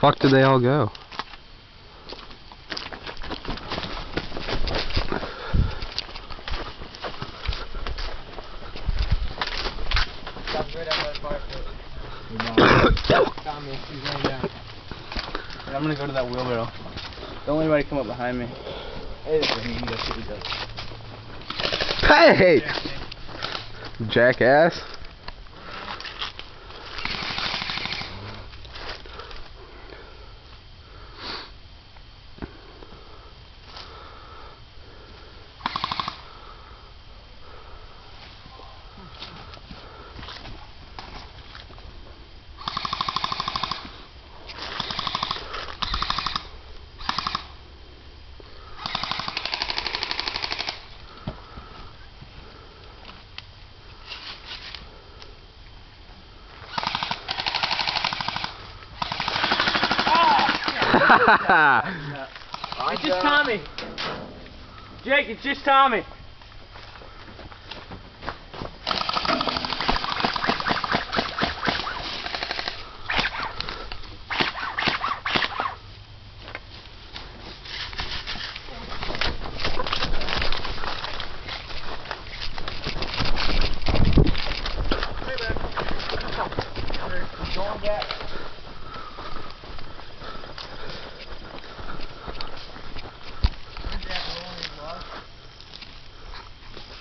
fuck did they all go? I'm gonna go to that wheelbarrow. Don't let anybody come up behind me. Hey! Jackass. It's just Tommy. Jake, it's just Tommy.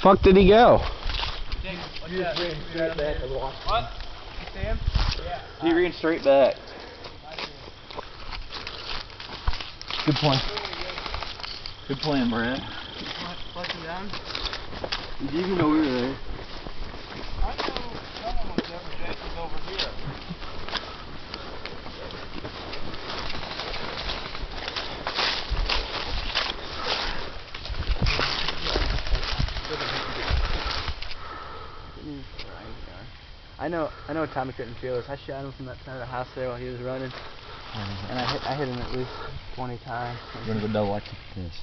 Fuck did he go? What? You see him? Yeah. He ran straight back. Good point. Good plan, Brad. Flushing down? Did you even know we were there? I know someone was over. Jake was over here. I know Tommy couldn't feel us. I shot him from that side of the house there while he was running. And I hit him at least 20 times. We're gonna go double watch this.